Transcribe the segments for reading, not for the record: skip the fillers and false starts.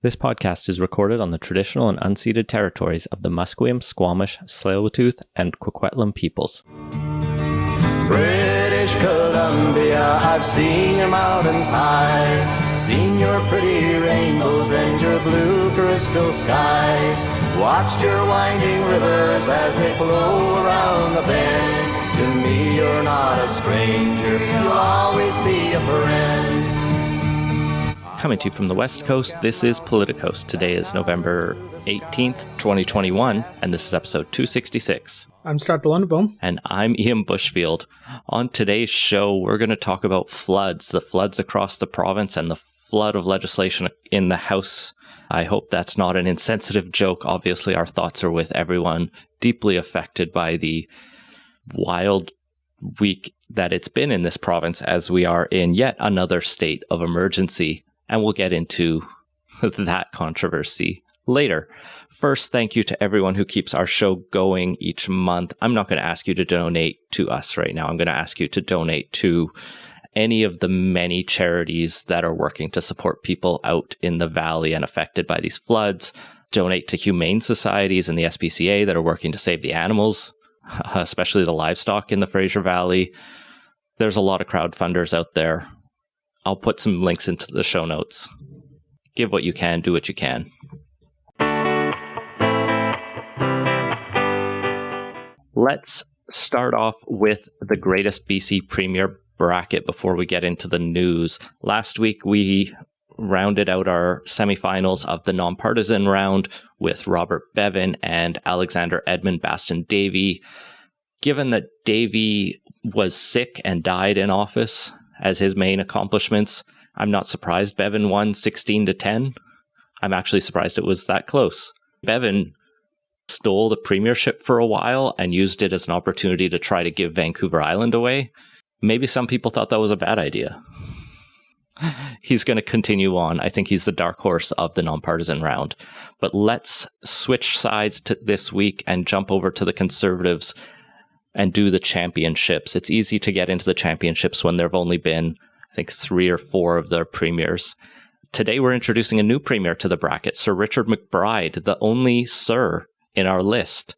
This podcast is recorded on the traditional and unceded territories of the Musqueam, Squamish, Tsleil-Waututh, and Coquitlam peoples. British Columbia, I've seen your mountains high, seen your pretty rainbows and your blue crystal skies, watched your winding rivers as they flow around the bend. To me you're not a stranger, you'll always be a friend. Coming to you from the West Coast, this is Politicos. Today is November 18th, 2021, and this is episode 266. I'm Scott Delundeboom. And I'm Ian Bushfield. On today's show, we're going to talk about floods, the floods across the province and the flood of legislation in the House. I hope that's not an insensitive joke. Obviously, our thoughts are with everyone deeply affected by the wild week that it's been in this province as we are in yet another state of emergency. And we'll get into that controversy later. First, thank you to everyone who keeps our show going each month. I'm not going to ask you to donate to us right now. I'm going to ask you to donate to any of the many charities that are working to support people out in the valley and affected by these floods. Donate to humane societies and the SPCA that are working to save the animals, especially the livestock in the Fraser Valley. There's a lot of crowdfunders out there. I'll put some links into the show notes. Give what you can, do what you can. Let's start off with the greatest BC Premier bracket before we get into the news. Last week, we rounded out our semifinals of the nonpartisan round with Robert Bevan and Alexander Edmund Baston Davey. Given that Davey was sick and died in office as his main accomplishments, I'm not surprised Bevan won 16-10. I'm actually surprised it was that close. Bevan stole the premiership for a while and used it as an opportunity to try to give Vancouver Island away. Maybe some people thought that was a bad idea. He's going to continue on. I think he's the dark horse of the nonpartisan round. But let's switch sides to this week and jump over to the Conservatives and do the championships. It's easy to get into the championships when there have only been, I think, 3 or 4 of their premiers. Today, we're introducing a new premier to the bracket, Sir Richard McBride, the only Sir in our list.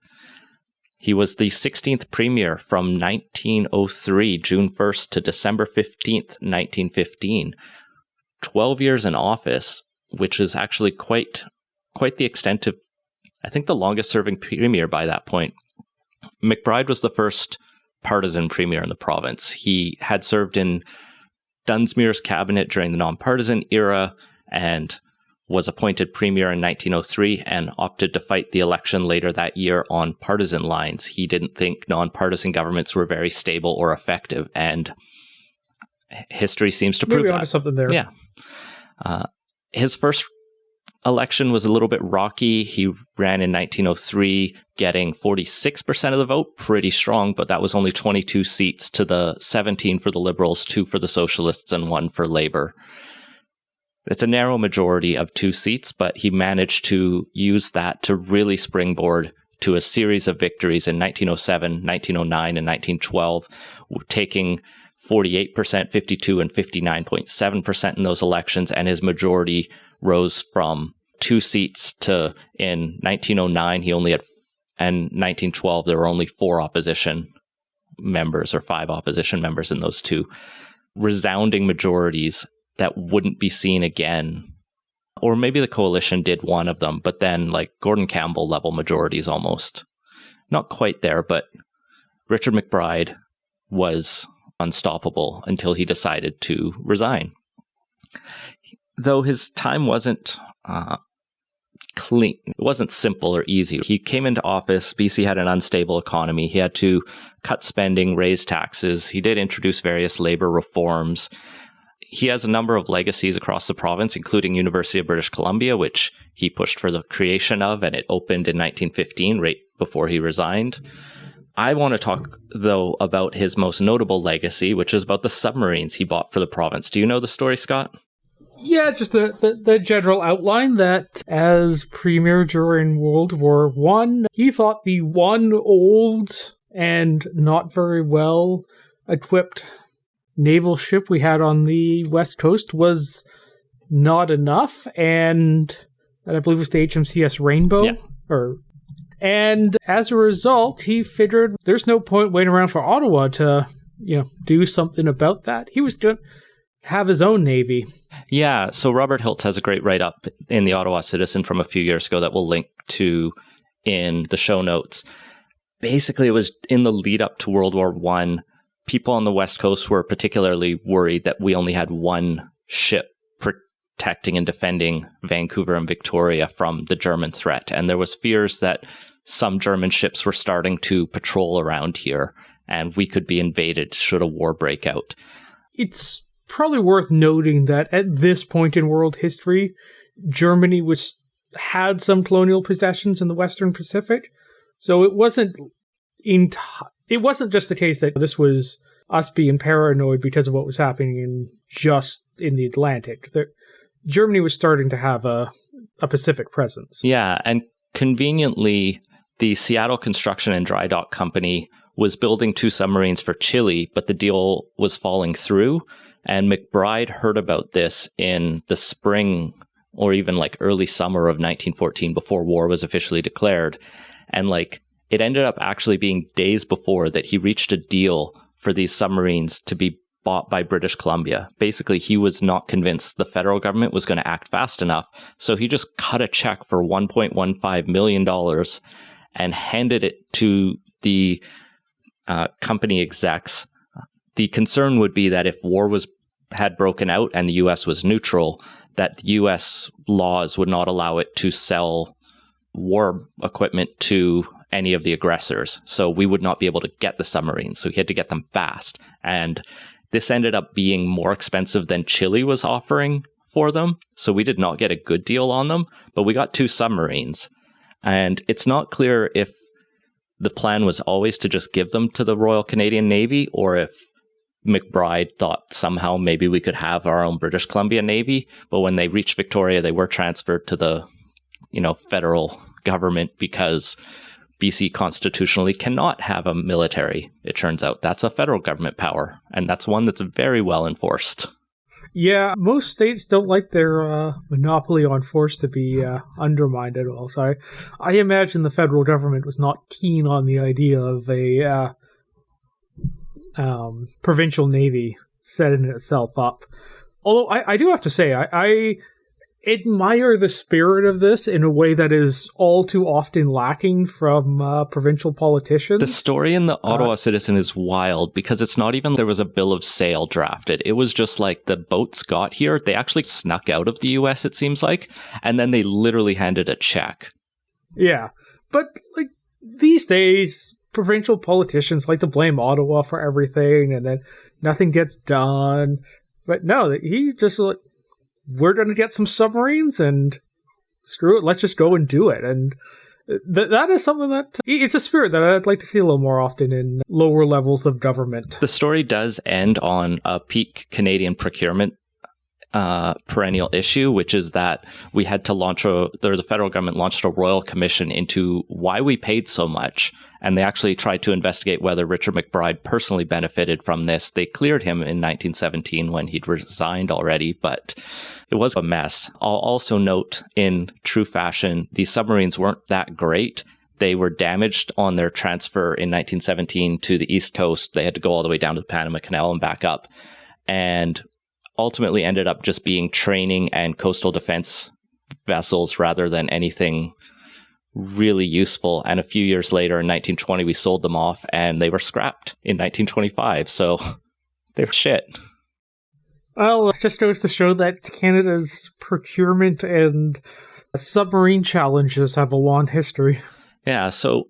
He was the 16th premier from 1903, June 1st to December 15th, 1915. 12 years in office, which is actually quite the extent of, I think, the longest serving premier by that point. McBride was the first partisan premier in the province. He had served in Dunsmuir's cabinet during the nonpartisan era and was appointed premier in 1903 and opted to fight the election later that year on partisan lines. He didn't think nonpartisan governments were very stable or effective, and history seems to prove Maybe that. onto something there. Yeah. His first election was a little bit rocky. He ran in 1903, getting 46% of the vote, pretty strong, but that was only 22 seats to the 17 for the Liberals, 2 for the Socialists, and 1 for Labour. It's a narrow majority of 2 seats, but he managed to use that to really springboard to a series of victories in 1907, 1909, and 1912, taking 48%, 52%, and 59.7% in those elections, and his majority rose from 2 seats to, in 1909, he only had, and 1912, there were only 4 opposition members or 5 opposition members in those 2. Resounding majorities that wouldn't be seen again. Or maybe the coalition did one of them, but then like Gordon Campbell level majorities almost. Not quite there, but Richard McBride was unstoppable until he decided to resign. Though his time wasn't clean, it wasn't simple or easy. He came into office, BC had an unstable economy. He had to cut spending, raise taxes. He did introduce various labor reforms. He has a number of legacies across the province, including University of British Columbia, which he pushed for the creation of, and it opened in 1915, right before he resigned. I want to talk, though, about his most notable legacy, which is about the submarines he bought for the province. Do you know the story, Scott? Yeah, just the general outline that as premier during World War I, he thought the one old and not very well equipped naval ship we had on the West Coast was not enough, and that I believe was the HMCS Rainbow. Yeah. And as a result, he figured there's no point waiting around for Ottawa to, do something about that. He was going to have his own navy. Yeah, so Robert Hiltz has a great write-up in the Ottawa Citizen from a few years ago that we'll link to in the show notes. Basically, it was in the lead up to World War I. People on the West Coast were particularly worried that we only had one ship protecting and defending Vancouver and Victoria from the German threat. And there was fears that some German ships were starting to patrol around here and we could be invaded should a war break out. It's probably worth noting that at this point in world history, Germany had some colonial possessions in the Western Pacific. So it wasn't just the case that this was us being paranoid because of what was happening in the Atlantic. Germany was starting to have a Pacific presence. Yeah, and conveniently, the Seattle Construction and Dry Dock Company was building 2 submarines for Chile, but the deal was falling through. And McBride heard about this in the spring or even early summer of 1914 before war was officially declared. And it ended up actually being days before that he reached a deal for these submarines to be bought by British Columbia. Basically, he was not convinced the federal government was going to act fast enough. So he just cut a check for $1.15 million and handed it to the company execs. The concern would be that if war had broken out and the U.S. was neutral, that the U.S. laws would not allow it to sell war equipment to any of the aggressors. So we would not be able to get the submarines. So he had to get them fast. And this ended up being more expensive than Chile was offering for them. So we did not get a good deal on them, but we got 2 submarines. And it's not clear if the plan was always to just give them to the Royal Canadian Navy or if McBride thought somehow maybe we could have our own British Columbia Navy. But when they reached Victoria, they were transferred to the, federal government because BC constitutionally cannot have a military. It turns out that's a federal government power, and that's one that's very well enforced. Yeah, most states don't like their monopoly on force to be undermined at all. So I imagine the federal government was not keen on the idea of a provincial navy setting itself up. Although I do have to say, I admire the spirit of this in a way that is all too often lacking from provincial politicians. The story in the Ottawa Citizen is wild because it's not even there was a bill of sale drafted. It was just the boats got here. They actually snuck out of the U.S., it seems like, and then they literally handed a check. Yeah, but these days, provincial politicians like to blame Ottawa for everything, and then nothing gets done. But no, he just we're going to get some submarines and screw it, let's just go and do it. And that is something that it's a spirit that I'd like to see a little more often in lower levels of government. The story does end on a peak Canadian procurement perennial issue, which is that we had to the federal government launched a royal commission into why we paid so much. And they actually tried to investigate whether Richard McBride personally benefited from this. They cleared him in 1917 when he'd resigned already, but it was a mess. I'll also note, in true fashion, these submarines weren't that great. They were damaged on their transfer in 1917 to the East Coast. They had to go all the way down to the Panama Canal and back up. And ultimately ended up just being training and coastal defense vessels rather than anything really useful. And a few years later, in 1920, we sold them off and they were scrapped in 1925. So they were shit. Well, it just goes to show that Canada's procurement and submarine challenges have a long history. Yeah, so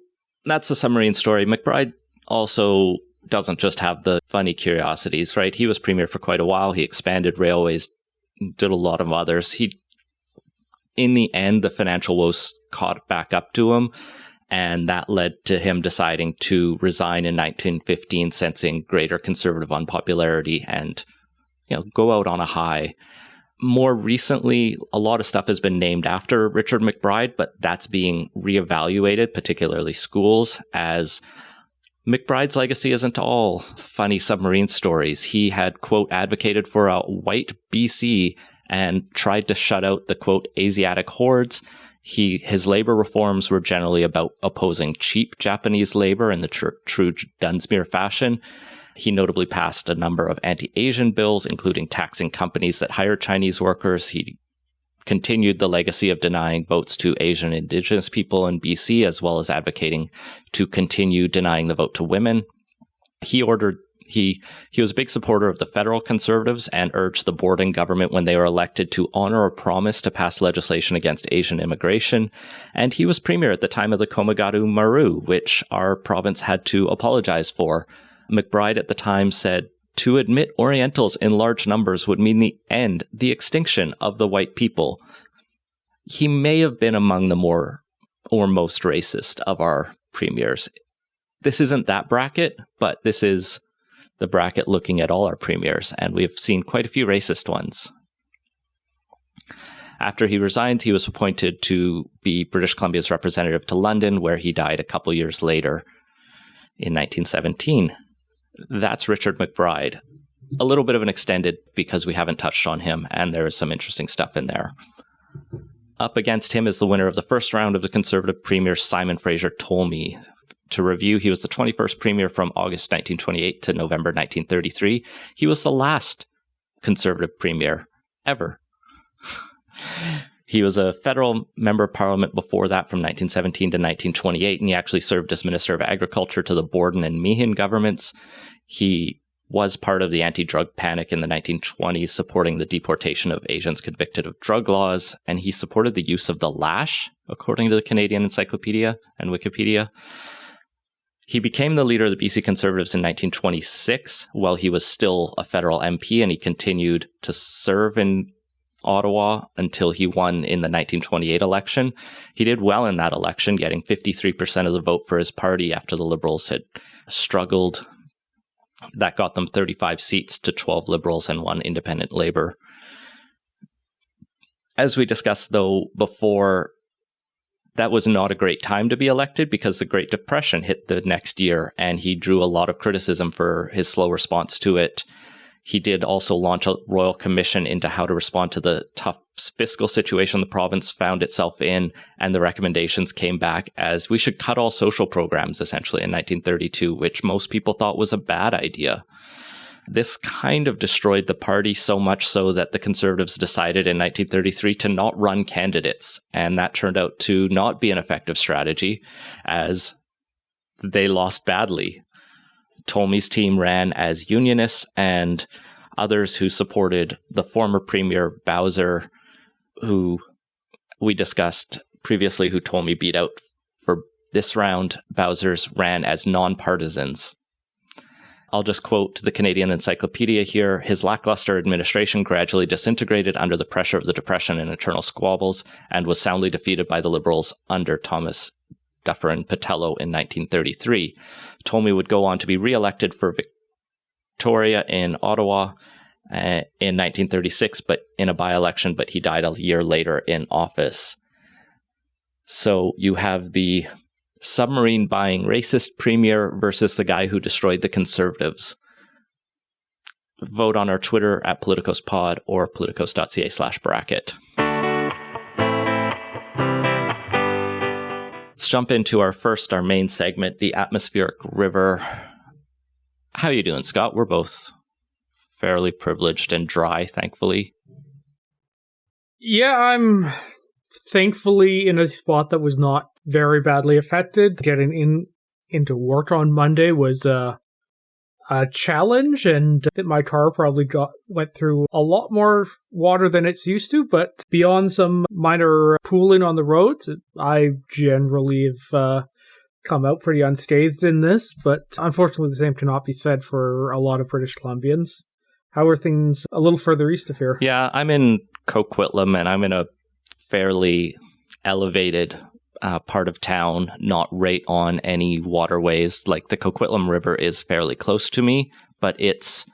that's the submarine story. McBride also doesn't just have the funny curiosities, right? He was premier for quite a while. He expanded railways, did a lot of others. In the end, the financial woes caught back up to him, and that led to him deciding to resign in 1915, sensing greater conservative unpopularity and, go out on a high. More recently, a lot of stuff has been named after Richard McBride, but that's being reevaluated, particularly schools, as McBride's legacy isn't all funny submarine stories. He had, quote, advocated for a white BC and tried to shut out the, quote, Asiatic hordes. His labor reforms were generally about opposing cheap Japanese labor in the true Dunsmuir fashion. He notably passed a number of anti-Asian bills, including taxing companies that hired Chinese workers. He continued the legacy of denying votes to Asian indigenous people in BC, as well as advocating to continue denying the vote to women. He was a big supporter of the federal Conservatives and urged the Borden government when they were elected to honor a promise to pass legislation against Asian immigration. And he was premier at the time of the Komagatu Maru, which our province had to apologize for. McBride at the time said, "To admit Orientals in large numbers would mean the extinction of the white people." He may have been among the more or most racist of our premiers. This isn't that bracket, but this is the bracket looking at all our premiers, and we've seen quite a few racist ones. After he resigned, he was appointed to be British Columbia's representative to London, where he died a couple years later in 1917. That's Richard McBride. A little bit of an extended because we haven't touched on him, and there is some interesting stuff in there. Up against him is the winner of the first round of the Conservative Premier, Simon Fraser Tolmie. To review, he was the 21st Premier from August 1928 to November 1933. He was the last Conservative Premier ever. He was a federal member of Parliament before that from 1917 to 1928, and he actually served as Minister of Agriculture to the Borden and Meehan governments. He was part of the anti-drug panic in the 1920s, supporting the deportation of Asians convicted of drug laws, and he supported the use of the lash, according to the Canadian Encyclopedia and Wikipedia. He became the leader of the BC Conservatives in 1926 while he was still a federal MP, and he continued to serve in Ottawa until he won in the 1928 election. He did well in that election, getting 53% of the vote for his party after the Liberals had struggled. That got them 35 seats to 12 Liberals and 1 independent Labour. As we discussed, though, before, that was not a great time to be elected because the Great Depression hit the next year, and he drew a lot of criticism for his slow response to it. He did also launch a royal commission into how to respond to the tough fiscal situation the province found itself in, and the recommendations came back as we should cut all social programs, essentially, in 1932, which most people thought was a bad idea. This kind of destroyed the party so much so that the Conservatives decided in 1933 to not run candidates, and that turned out to not be an effective strategy, as they lost badly. Tolmie's team ran as unionists, and others who supported the former Premier Bowser, who we discussed previously, who Tolmie beat out for this round, Bowser's ran as non-partisans. I'll just quote the Canadian Encyclopedia here. His lackluster administration gradually disintegrated under the pressure of the Depression and internal squabbles, and was soundly defeated by the Liberals under Thomas Dufferin Patello in 1933. Tolmie would go on to be re-elected for Victoria in Ottawa in 1936, but in a by-election, but he died a year later in office. So you have the submarine buying racist premier versus the guy who destroyed the Conservatives. Vote on our Twitter at PoliticosPod or politicos.ca/bracket. Let's jump into our main segment, the atmospheric river. How are you doing, Scott? We're both fairly privileged and dry, thankfully. Yeah, I'm thankfully in a spot that was not very badly affected. Getting into work on Monday was a challenge, and my car probably went through a lot more water than it's used to, but beyond some minor pooling on the roads, I generally have come out pretty unscathed in this, but unfortunately the same cannot be said for a lot of British Columbians. How are things a little further east of here? Yeah, I'm in Coquitlam, and I'm in a fairly elevated part of town, not right on any waterways. Like, the Coquitlam River is fairly close to me, but it's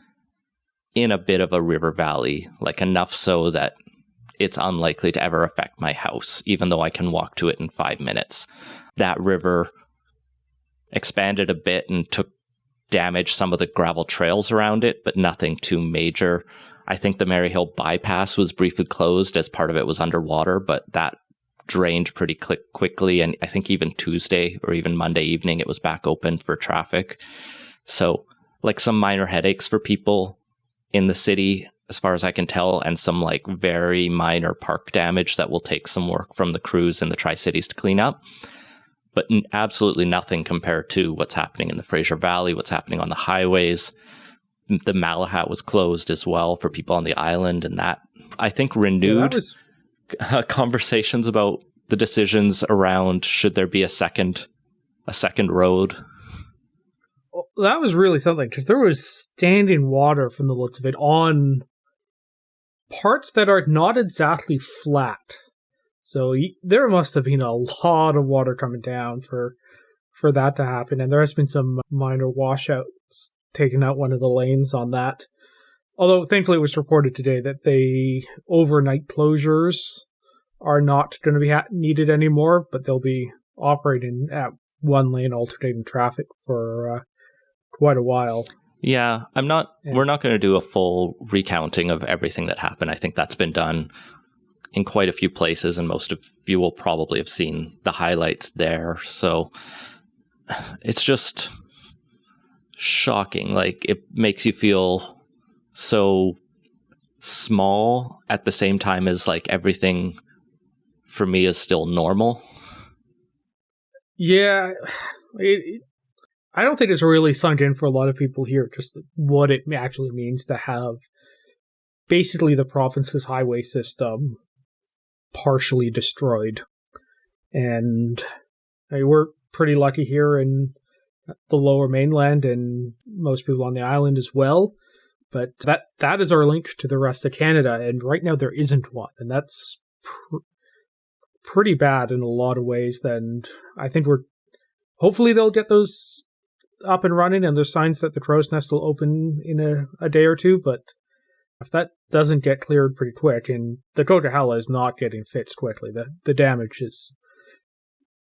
in a bit of a river valley, like enough so that it's unlikely to ever affect my house, even though I can walk to it in 5 minutes. That river expanded a bit and took damage some of the gravel trails around it, but nothing too major. I think the Maryhill bypass was briefly closed as part of it was underwater, but that drained pretty quickly. And I think even Tuesday or even Monday evening, it was back open for traffic. So like some minor headaches for people in the city, as far as I can tell, and some like very minor park damage that will take some work from the crews in the Tri-Cities to clean up. But absolutely nothing compared to what's happening in the Fraser Valley, what's happening on the highways. The Malahat was closed as well for people on the island, and that, I think, renewed conversations about the decisions around should there be a second road. That was really something, because there was standing water from the looks of it on parts that are not exactly flat. So there must have been a lot of water coming down for that to happen, and there has been some minor washouts taking out one of the lanes on that. Although, thankfully, it was reported today that the overnight closures are not going to be needed anymore, but they'll be operating at one lane alternating traffic for quite a while. Yeah, we're not going to do a full recounting of everything that happened. I think that's been done in quite a few places, and most of you will probably have seen the highlights there. So it's just shocking. Like, it makes you feel so small at the same time as like everything for me is still normal. Yeah, I don't think it's really sunk in for a lot of people here, just what it actually means to have basically the province's highway system partially destroyed. And we're pretty lucky here in the lower mainland, and most people on the island as well. But that is our link to the rest of Canada, and right now there isn't one, and that's pretty bad in a lot of ways. And I think hopefully they'll get those up and running, and there's signs that the Crow's Nest will open in a day or two. But if that doesn't get cleared pretty quick, and the Coquihalla is not getting fixed quickly, the damage is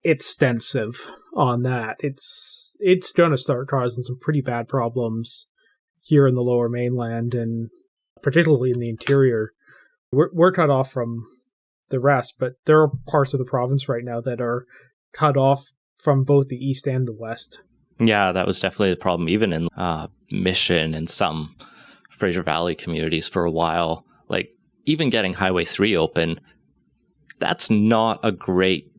extensive on that. It's going to start causing some pretty bad problems here in the lower mainland, and particularly in the interior. We're cut off from the rest, but there are parts of the province right now that are cut off from both the east and the west. Yeah, that was definitely the problem, even in Mission and some Fraser Valley communities for a while. Like, even getting Highway 3 open, that's not a great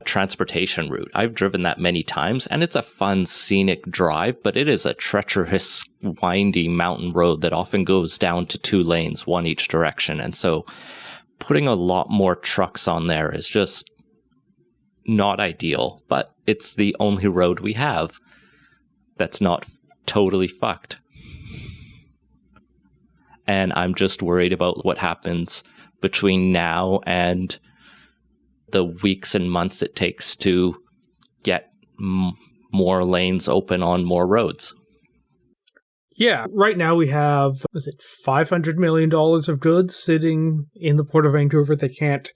transportation route. I've driven that many times, and it's a fun, scenic drive, but it is a treacherous, windy mountain road that often goes down to 2 lanes, one each direction. And so putting a lot more trucks on there is just not ideal, but it's the only road we have that's not totally fucked. And I'm just worried about what happens between now and the weeks and months it takes to get more lanes open on more roads. Yeah, right now we have, $500 million of goods sitting in the Port of Vancouver that can't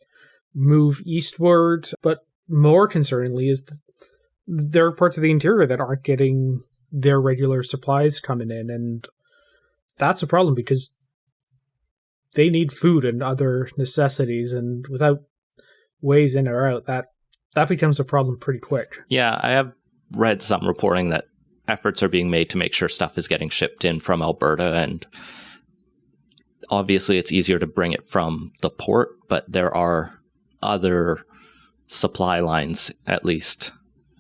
move eastward. But more concerningly is there are parts of the interior that aren't getting their regular supplies coming in. And that's a problem because they need food and other necessities. And without ways in or out, that becomes a problem pretty quick. Yeah, I have read some reporting that efforts are being made to make sure stuff is getting shipped in from Alberta, and obviously it's easier to bring it from the port, but there are other supply lines, at least.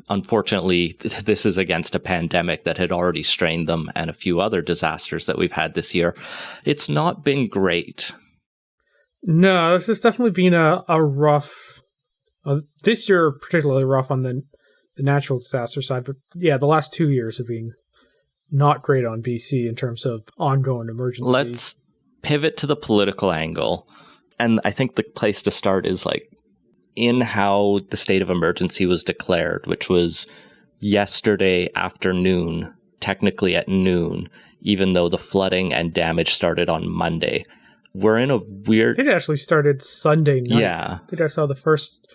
Unfortunately, this is against a pandemic that had already strained them, and a few other disasters that we've had this year. It's not been great. No, this has definitely been a rough... this year particularly rough on the natural disaster side, but yeah, the last 2 years have been not great on BC in terms of ongoing emergencies. Let's pivot to the political angle. And I think the place to start is like in how the state of emergency was declared, which was yesterday afternoon, technically at noon, even though the flooding and damage started on Monday. We're in a weird... It actually started Sunday night. Yeah. I think I saw the first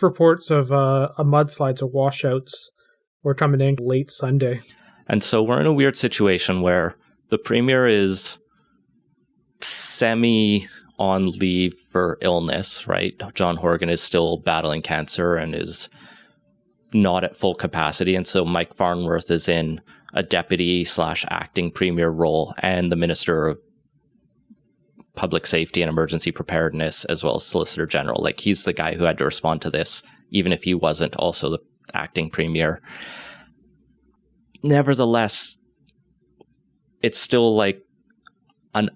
reports of mudslides or washouts were coming in late Sunday. And so we're in a weird situation where the premier is semi on leave for illness, right? John Horgan is still battling cancer and is not at full capacity. And so Mike Farnworth is in a deputy/acting premier role, and the Minister of Public Safety and Emergency Preparedness, as well as Solicitor General. Like, he's the guy who had to respond to this, even if he wasn't also the acting premier. Nevertheless, it's still like an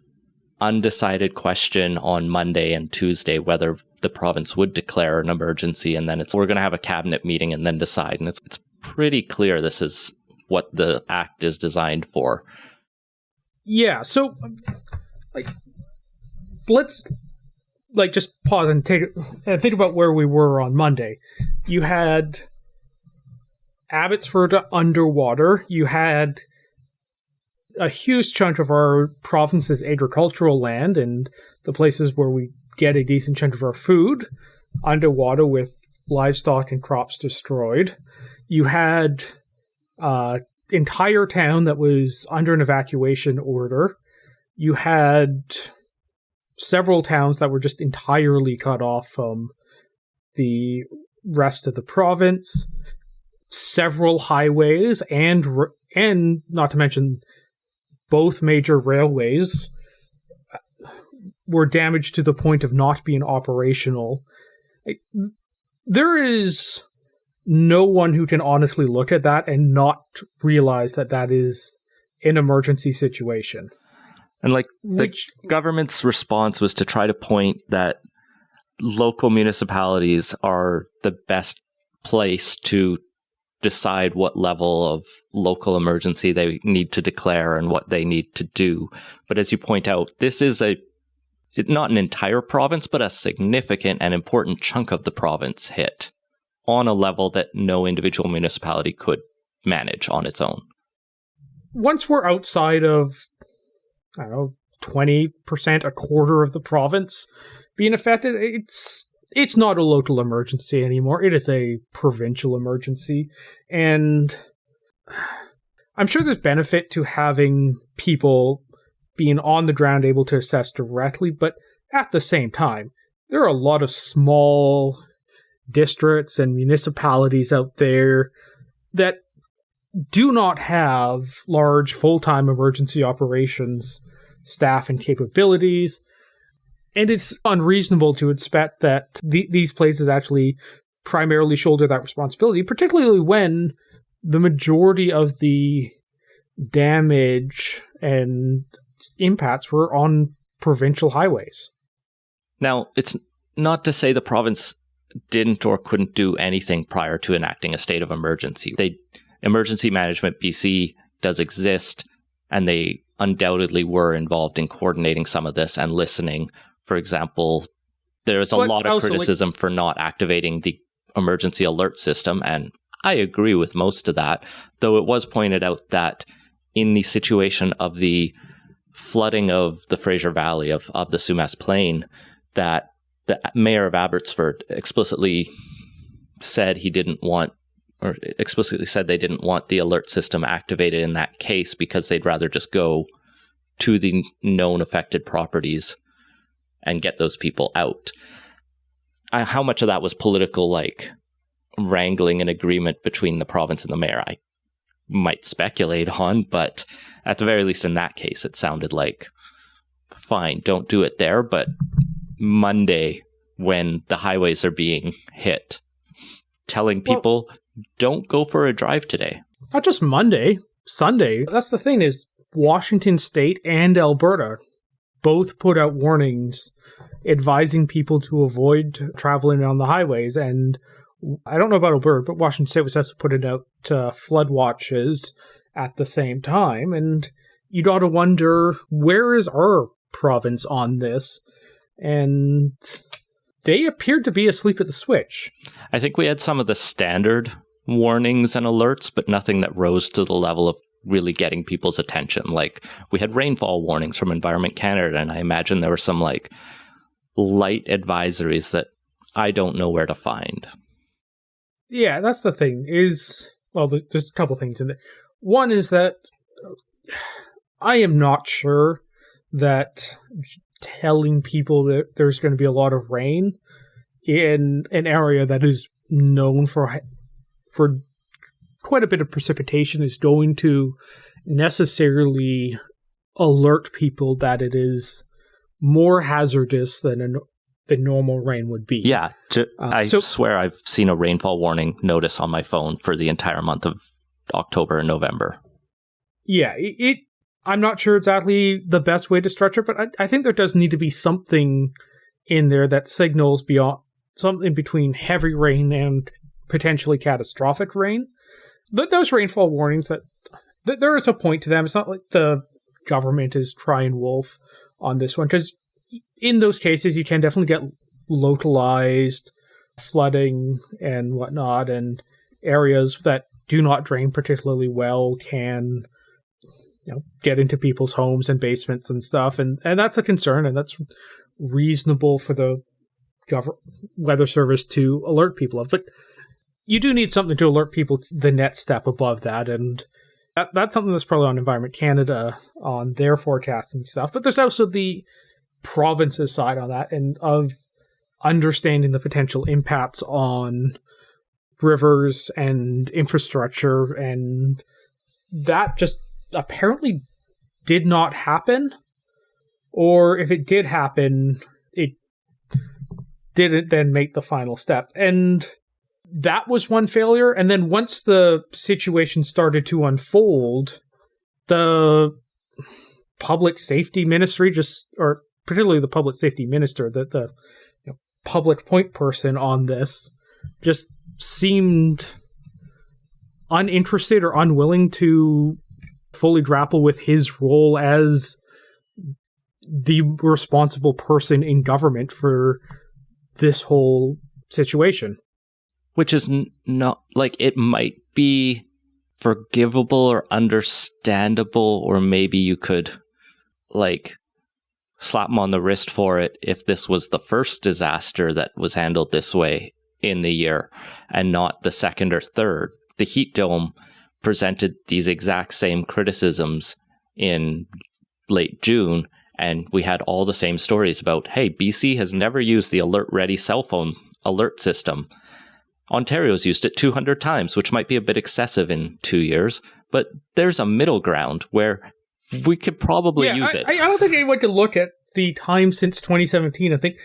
undecided question on Monday and Tuesday whether the province would declare an emergency, and then we're going to have a cabinet meeting and then decide. And it's pretty clear this is what the act is designed for. Yeah, so let's just pause and think about where we were on Monday. You had Abbotsford underwater. You had a huge chunk of our province's agricultural land and the places where we get a decent chunk of our food underwater with livestock and crops destroyed. You had entire town that was under an evacuation order. You had several towns that were just entirely cut off from the rest of the province. Several highways and not to mention both major railways were damaged to the point of not being operational. There is no one who can honestly look at that and not realize that that is an emergency situation. And the government's response was to try to point that local municipalities are the best place to decide what level of local emergency they need to declare and what they need to do. But as you point out, this is not an entire province, but a significant and important chunk of the province hit on a level that no individual municipality could manage on its own. Once we're outside of, 20%, a quarter of the province being affected, it's not a local emergency anymore. It is a provincial emergency. And I'm sure there's benefit to having people being on the ground able to assess directly, but at the same time, there are a lot of small districts and municipalities out there that do not have large full-time emergency operations staff and capabilities. And it's unreasonable to expect that these places actually primarily shoulder that responsibility, particularly when the majority of the damage and impacts were on provincial highways. Now, it's not to say the province didn't or couldn't do anything prior to enacting a state of emergency. Emergency Management BC does exist, and they undoubtedly were involved in coordinating some of this and listening. For example, there's a lot of criticism for not activating the emergency alert system, and I agree with most of that, though it was pointed out that in the situation of the flooding of the Fraser Valley of the Sumas Plain, that the mayor of Abbotsford explicitly said they didn't want the alert system activated in that case because they'd rather just go to the known affected properties and get those people out. How much of that was political, wrangling and agreement between the province and the mayor, I might speculate on, but at the very least in that case, it sounded like, fine, don't do it there, but Monday, when the highways are being hit, telling people, don't go for a drive today. Not just Monday, Sunday. That's the thing is, Washington State and Alberta both put out warnings advising people to avoid traveling on the highways. And I don't know about Alberta, but Washington State was also putting out flood watches at the same time. And you got to wonder, where is our province on this? And they appeared to be asleep at the switch. I think we had some of the standard warnings and alerts, but nothing that rose to the level of really getting people's attention. Like, we had rainfall warnings from Environment Canada, and I imagine there were some light advisories that I don't know where to find. Yeah, that's the thing there's a couple things in there. One is that I am not sure that telling people that there's going to be a lot of rain in an area that is known for quite a bit of precipitation is going to necessarily alert people that it is more hazardous than normal rain would be. Yeah, I swear I've seen a rainfall warning notice on my phone for the entire month of October and November. Yeah, I'm not sure exactly the best way to structure it, but I think there does need to be something in there that signals beyond something between heavy rain and potentially catastrophic rain. Those rainfall warnings, that there is a point to them. It's not like the government is crying wolf on this one, because in those cases you can definitely get localized flooding and whatnot, and areas that do not drain particularly well can get into people's homes and basements and stuff, and that's a concern, and that's reasonable for the weather service to alert people of. But you do need something to alert people to the next step above that, and that's something that's probably on Environment Canada on their forecasts and stuff. But there's also the province's side on that, and of understanding the potential impacts on rivers and infrastructure, and that just apparently did not happen, or if it did happen, it didn't then make the final step. And that was one failure. And then once the situation started to unfold, the public safety ministry or particularly the public safety minister, the public point person on this, just seemed uninterested or unwilling to fully grapple with his role as the responsible person in government for this whole situation. Which is not, like, it might be forgivable or understandable, or maybe you could, like, slap him on the wrist for it if this was the first disaster that was handled this way in the year and not the second or third. The heat dome presented these exact same criticisms in late June, and we had all the same stories about, hey, BC has never used the Alert Ready cell phone alert system. Ontario's used it 200 times, which might be a bit excessive in 2 years, but there's a middle ground where we could probably use it. I don't think anyone could look at the time since 2017 and think,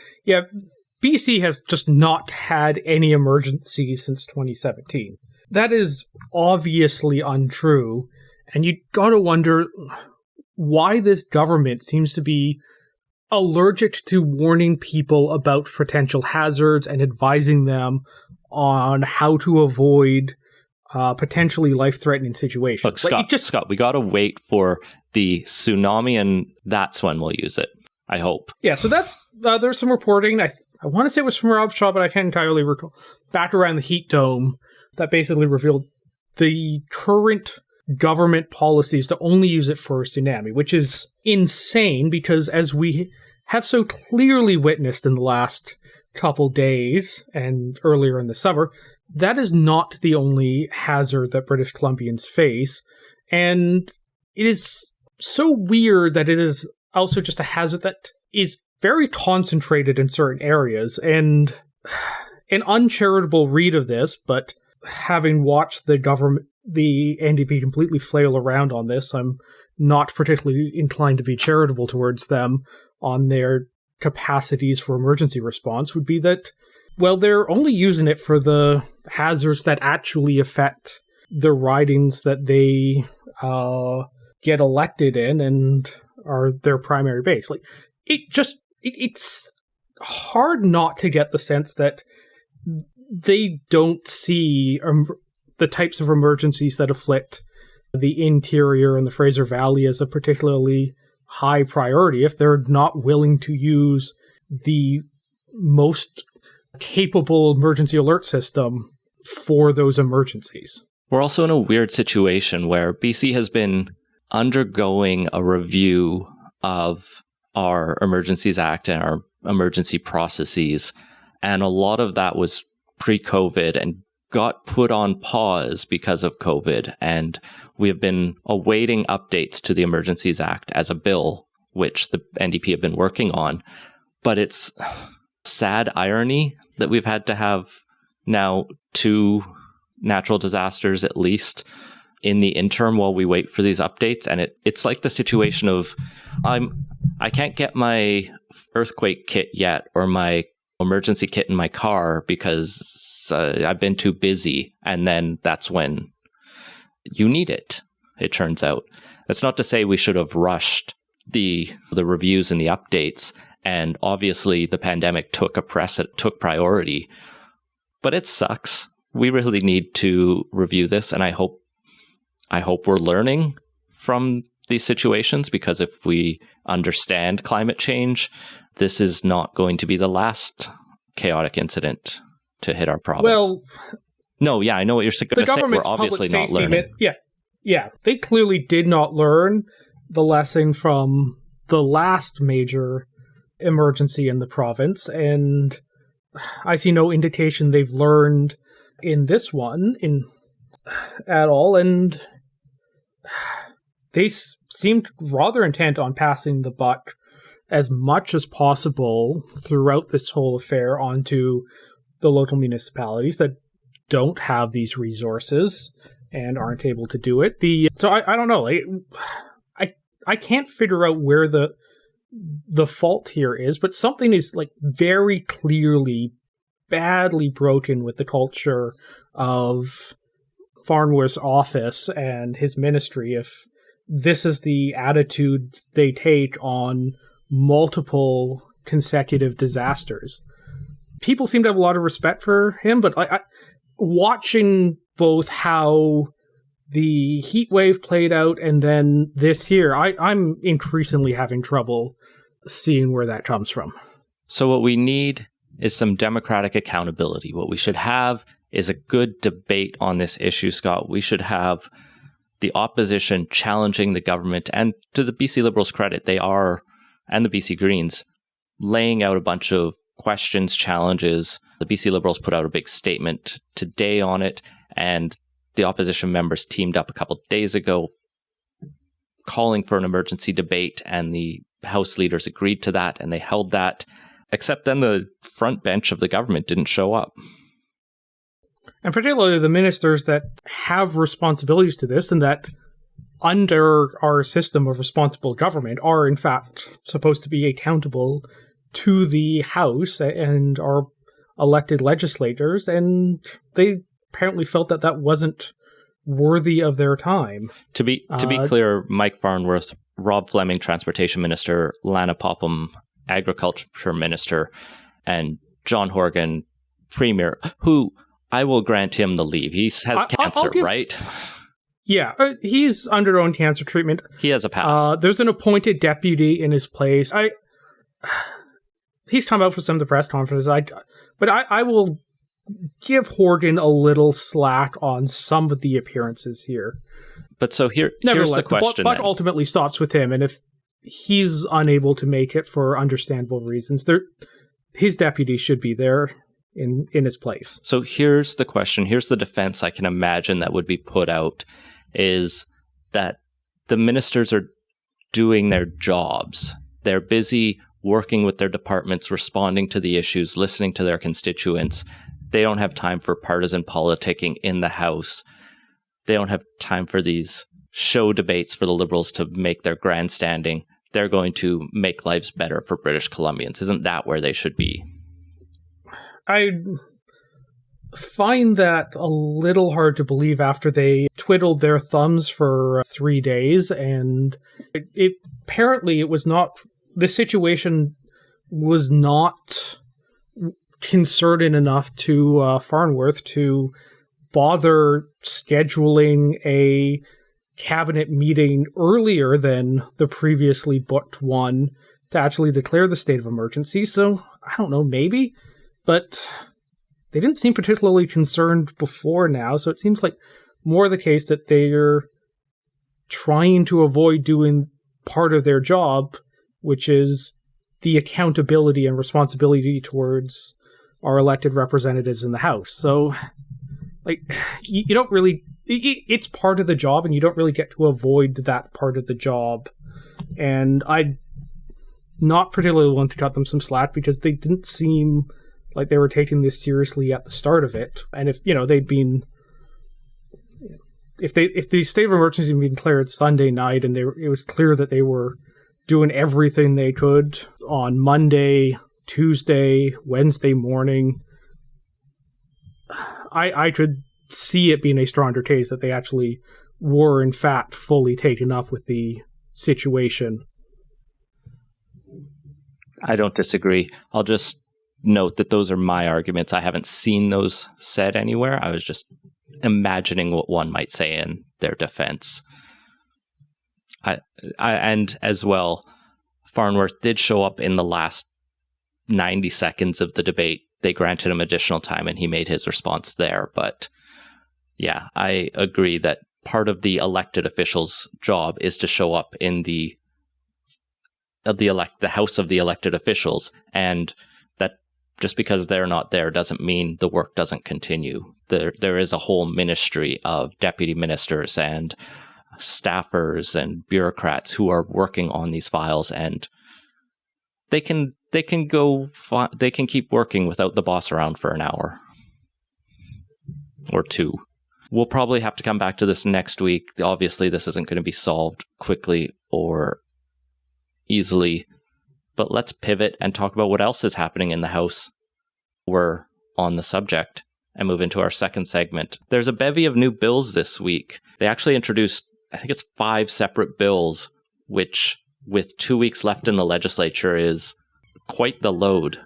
BC has just not had any emergencies since 2017. That is obviously untrue, and you gotta wonder why this government seems to be allergic to warning people about potential hazards and advising them on how to avoid potentially life-threatening situations. Look, Scott, we gotta wait for the tsunami, and that's when we'll use it, I hope. Yeah, so that's there's some reporting. I want to say it was from Rob Shaw, but I can't entirely recall. Back around the heat dome, that basically revealed the current government policies to only use it for a tsunami, which is insane because, as we have so clearly witnessed in the last couple days and earlier in the summer, that is not the only hazard that British Columbians face. And it is so weird that it is also just a hazard that is very concentrated in certain areas. And an uncharitable read of this, but having watched the NDP completely flail around on this, I'm not particularly inclined to be charitable towards them on their capacities for emergency response, would be that, well, they're only using it for the hazards that actually affect the ridings that they get elected in and are their primary base. Like, it's hard not to get the sense that they don't see the types of emergencies that afflict the interior and the Fraser Valley as a particularly high priority if they're not willing to use the most capable emergency alert system for those emergencies. We're also in a weird situation where BC has been undergoing a review of our Emergencies Act and our emergency processes, and a lot of that was pre-COVID and got put on pause because of COVID, and we have been awaiting updates to the Emergencies Act as a bill, which the NDP have been working on. But it's sad irony that we've had to have now 2 natural disasters at least in the interim while we wait for these updates. And it's like the situation of I can't get my earthquake kit yet or my emergency kit in my car because I've been too busy. And then that's when you need it, it turns out. That's not to say we should have rushed the reviews and the updates. And obviously the pandemic took priority, but it sucks. We really need to review this. And I hope we're learning from these situations, because if we understand climate change, this is not going to be the last chaotic incident to hit our province. Well, no, yeah, I know what you're going to say. We're obviously not learning. Yeah, they clearly did not learn the lesson from the last major emergency in the province, and I see no indication they've learned in this one at all, and they seemed rather intent on passing the buck as much as possible throughout this whole affair onto the local municipalities that don't have these resources and aren't able to do it. So I don't know. I can't figure out where the fault here is, but something is like very clearly badly broken with the culture of Farnworth's office and his ministry if this is the attitude they take on multiple consecutive disasters. People seem to have a lot of respect for him, but watching both how the heat wave played out and then this here, I'm increasingly having trouble seeing where that comes from. So what we need is some democratic accountability. What we should have is a good debate on this issue, Scott. We should have the opposition challenging the government, and to the BC Liberals' credit, they are, and the BC Greens, laying out a bunch of questions, challenges. The BC Liberals put out a big statement today on it, and the opposition members teamed up a couple of days ago calling for an emergency debate, and the House leaders agreed to that, and they held that, except then the front bench of the government didn't show up. And particularly the ministers that have responsibilities to this and that under our system of responsible government are in fact supposed to be accountable to the House and our elected legislators, and they apparently felt that wasn't worthy of their time. To be clear, Mike Farnworth, Rob Fleming, Transportation Minister, Lana Popham, Agriculture Minister, and John Horgan, Premier, who I will grant him the leave. He has cancer, right? Yeah, he's undergoing cancer treatment. He has a pass. There's an appointed deputy in his place. He's come out for some of the press conferences. But I will give Horgan a little slack on some of the appearances here. But so here's the question. But ultimately stops with him, and if he's unable to make it for understandable reasons, his deputy should be there in his place. So here's the question. Here's the defense I can imagine that would be put out, is that the ministers are doing their jobs. They're busy working with their departments, responding to the issues, listening to their constituents. They don't have time for partisan politicking in the House. They don't have time for these show debates for the Liberals to make their grandstanding. They're going to make lives better for British Columbians. Isn't that where they should be? I find that a little hard to believe after they twiddled their thumbs for 3 days, and apparently it was not, the situation was not concerted enough to Farnworth to bother scheduling a cabinet meeting earlier than the previously booked one to actually declare the state of emergency. So, I don't know, maybe, but they didn't seem particularly concerned before now, so it seems like more the case that they're trying to avoid doing part of their job, which is the accountability and responsibility towards our elected representatives in the House. So, like, you don't really, it's part of the job, and you don't really get to avoid that part of the job. And I not particularly willing to cut them some slack because they didn't seem like they were taking this seriously at the start of it. And if the state of emergency had been declared Sunday night and it was clear that they were doing everything they could on Monday, Tuesday, Wednesday morning, I could see it being a stronger case that they actually were in fact fully taken up with the situation. I don't disagree. I'll just note that those are my arguments. I haven't seen those said anywhere. I was just imagining what one might say in their defense. And as well, Farnworth did show up in the last 90 seconds of the debate. They granted him additional time and he made his response there. But yeah, I agree that part of the elected official's job is to show up in the house of the elected officials, and that just because they're not there doesn't mean the work doesn't continue. There is a whole ministry of deputy ministers and staffers and bureaucrats who are working on these files, and they can keep working without the boss around for an hour or two. We'll probably have to come back to this next week. Obviously, this isn't going to be solved quickly or easily, but let's pivot and talk about what else is happening in the House. We're on the subject and move into our second segment. There's a bevy of new bills this week. They actually introduced, I think it's 5 separate bills, which with 2 weeks left in the legislature is quite the load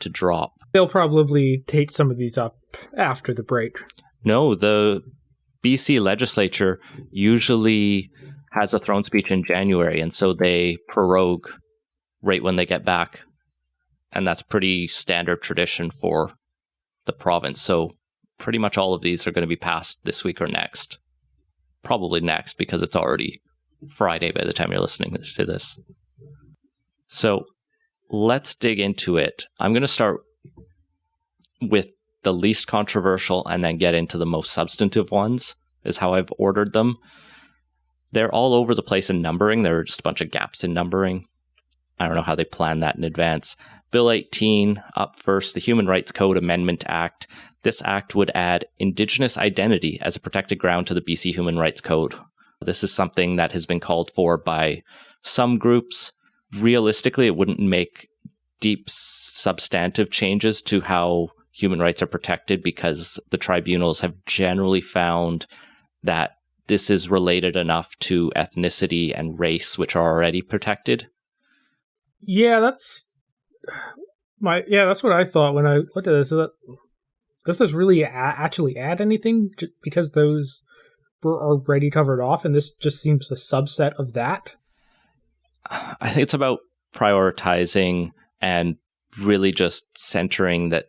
to drop. They'll probably take some of these up after the break. No, the BC legislature usually has a throne speech in January, and so they prorogue right when they get back. And that's pretty standard tradition for the province. So pretty much all of these are going to be passed this week or next. Probably next, because it's already Friday by the time you're listening to this. So let's dig into it. I'm going to start with the least controversial and then get into the most substantive ones, is how I've ordered them. They're all over the place in numbering. There are just a bunch of gaps in numbering. I don't know how they planned that in advance. Bill 18, up first, the Human Rights Code Amendment Act. This act would add Indigenous identity as a protected ground to the BC Human Rights Code. This is something that has been called for by some groups. Realistically, it wouldn't make deep substantive changes to how human rights are protected, because the tribunals have generally found that this is related enough to ethnicity and race, which are already protected. Yeah, that's what I thought when I looked at this. Does this really actually add anything, just because those were already covered off, and this just seems a subset of that? I think it's about prioritizing and really just centering that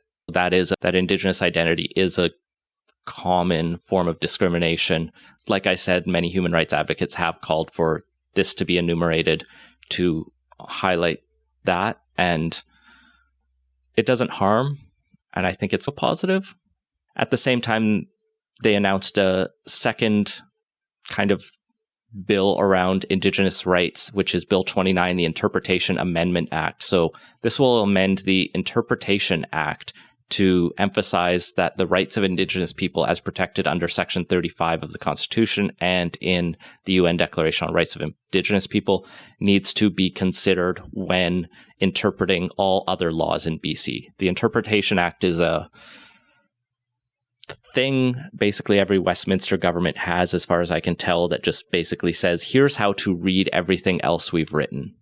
Indigenous identity is a common form of discrimination. Like I said, many human rights advocates have called for this to be enumerated to highlight that, and it doesn't harm, and I think it's a positive. At the same time, they announced a second kind of bill around Indigenous rights, which is Bill 29, the Interpretation Amendment Act. So this will amend the Interpretation Act to emphasize that the rights of Indigenous people, as protected under Section 35 of the Constitution and in the UN Declaration on Rights of Indigenous People, needs to be considered when interpreting all other laws in BC. The Interpretation Act is a thing basically every Westminster government has, as far as I can tell, that just basically says, here's how to read everything else we've written.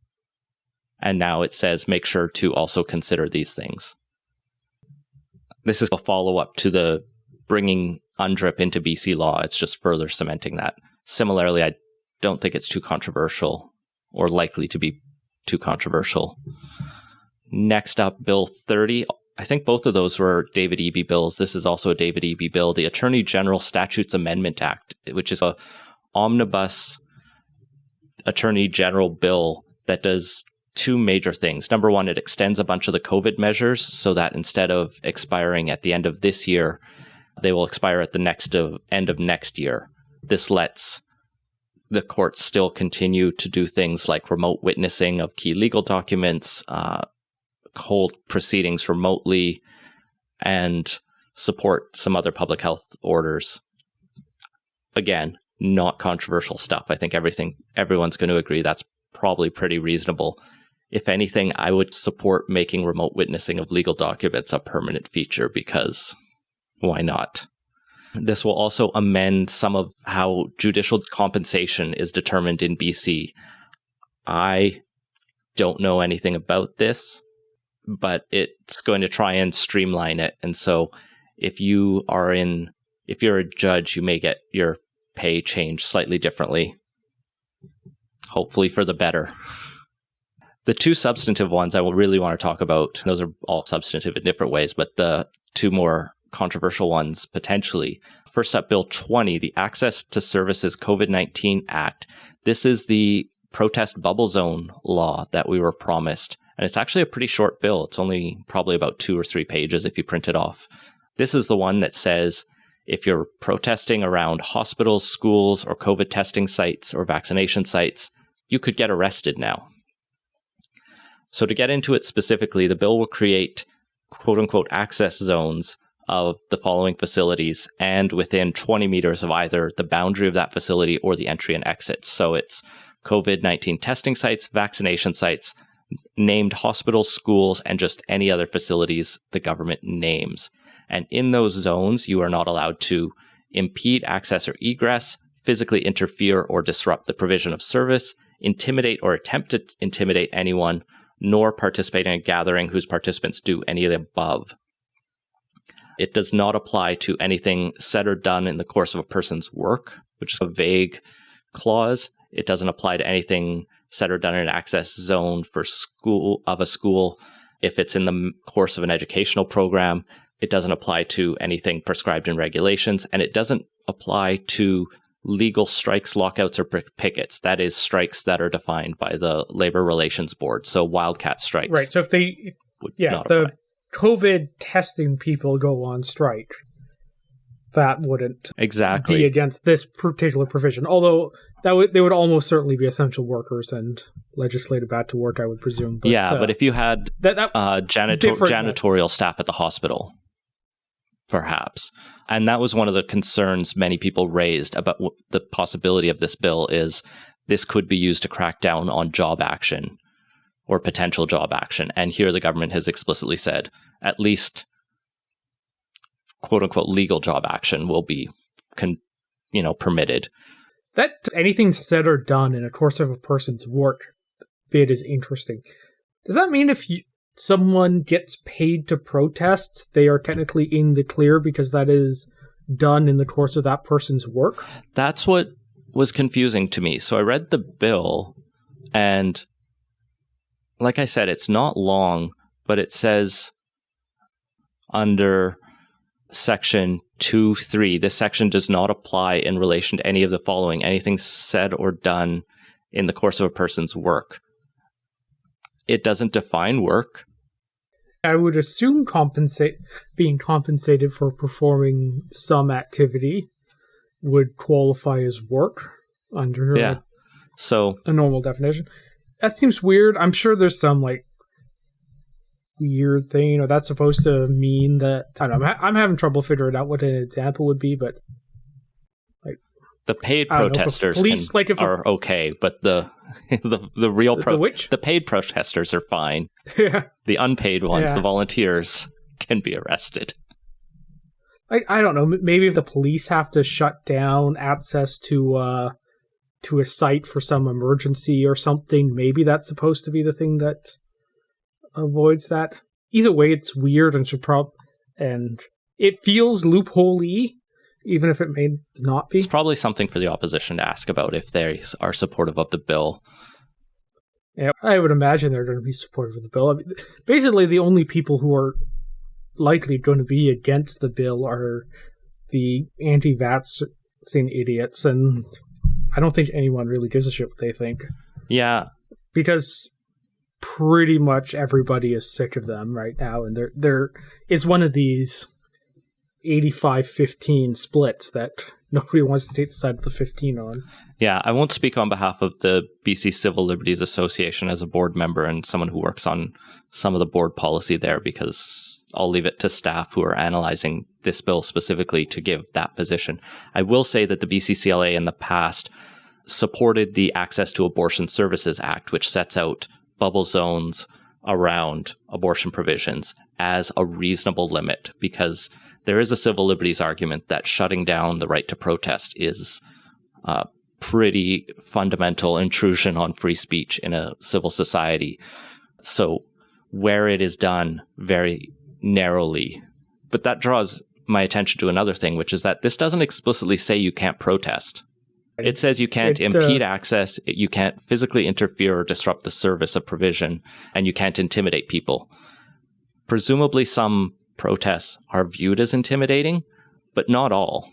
And now it says, make sure to also consider these things. This is a follow-up to the bringing UNDRIP into BC law. It's just further cementing that. Similarly, I don't think it's too controversial or likely to be too controversial. Next up, Bill 30. I think both of those were David Eby bills. This is also a David Eby bill, the Attorney General Statutes Amendment Act, which is a omnibus Attorney General bill that does 2 major things. Number one, it extends a bunch of the COVID measures so that instead of expiring at the end of this year, they will expire at the end of next year. This lets the courts still continue to do things like remote witnessing of key legal documents, hold proceedings remotely, and support some other public health orders. Again, not controversial stuff. I think everyone's going to agree that's probably pretty reasonable. If anything, I would support making remote witnessing of legal documents a permanent feature, because why not? This will also amend some of how judicial compensation is determined in BC. I don't know anything about this, but it's going to try and streamline it. And so if you're a judge, you may get your pay changed slightly differently, hopefully for the better. The two substantive ones I will really want to talk about, those are all substantive in different ways, but the two more controversial ones potentially. First up, Bill 20, the Access to Services COVID-19 Act. This is the protest bubble zone law that we were promised. And it's actually a pretty short bill. It's only probably about 2 or 3 pages if you print it off. This is the one that says if you're protesting around hospitals, schools, or COVID testing sites or vaccination sites, you could get arrested now. So to get into it specifically, the bill will create quote-unquote access zones of the following facilities and within 20 meters of either the boundary of that facility or the entry and exit. So it's COVID-19 testing sites, vaccination sites, named hospitals, schools, and just any other facilities the government names. And in those zones, you are not allowed to impede access or egress, physically interfere or disrupt the provision of service, intimidate or attempt to intimidate anyone, nor participate in a gathering whose participants do any of the above. It does not apply to anything said or done in the course of a person's work, which is a vague clause. It doesn't apply to anything said or done in an access zone for a school if it's in the course of an educational program. It doesn't apply to anything prescribed in regulations, and it doesn't apply to legal strikes, lockouts, or pickets. That is strikes that are defined by the Labor Relations Board. So wildcat strikes. Right. So if the COVID testing people go on strike, that wouldn't exactly be against this particular provision. Although they would almost certainly be essential workers and legislated back to work, I would presume. But, but if you had janitorial staff at the hospital, perhaps. And that was one of the concerns many people raised about the possibility of this bill is this could be used to crack down on job action or potential job action. And here the government has explicitly said at least quote unquote legal job action will be permitted. That anything said or done in a course of a person's work bit is interesting. Does that mean if someone gets paid to protest, they are technically in the clear because that is done in the course of that person's work? That's what was confusing to me. So I read the bill, and like I said, it's not long, but it says under Section 2.3, this section does not apply in relation to any of the following: anything said or done in the course of a person's work. It doesn't define work. I would assume being compensated for performing some activity would qualify as work under a normal definition. That seems weird. I'm sure there's some weird thing, that's supposed to mean that, I don't know, I'm having trouble figuring out what an example would be, but the paid protesters are okay, but the real the paid protesters are fine. Yeah. The unpaid ones, the volunteers, can be arrested. I don't know. Maybe if the police have to shut down access to a site for some emergency or something, maybe that's supposed to be the thing that avoids that. Either way, it's weird and it feels loophole-y, even if it may not be. It's probably something for the opposition to ask about if they are supportive of the bill. Yeah, I would imagine they're going to be supportive of the bill. I mean, basically, the only people who are likely going to be against the bill are the anti-vaccine idiots, and I don't think anyone really gives a shit what they think. Yeah. Because pretty much everybody is sick of them right now, and there is one of these 85-15 splits that nobody wants to take the side of the 15 on. Yeah, I won't speak on behalf of the BC Civil Liberties Association as a board member and someone who works on some of the board policy there, because I'll leave it to staff who are analyzing this bill specifically to give that position. I will say that the BCCLA in the past supported the Access to Abortion Services Act, which sets out bubble zones around abortion provisions as a reasonable limit, because there is a civil liberties argument that shutting down the right to protest is a pretty fundamental intrusion on free speech in a civil society. So where it is done very narrowly, but that draws my attention to another thing, which is that this doesn't explicitly say you can't protest. It says you can't impede access, you can't physically interfere or disrupt the service of provision, and you can't intimidate people. Presumably some protests are viewed as intimidating, but not all.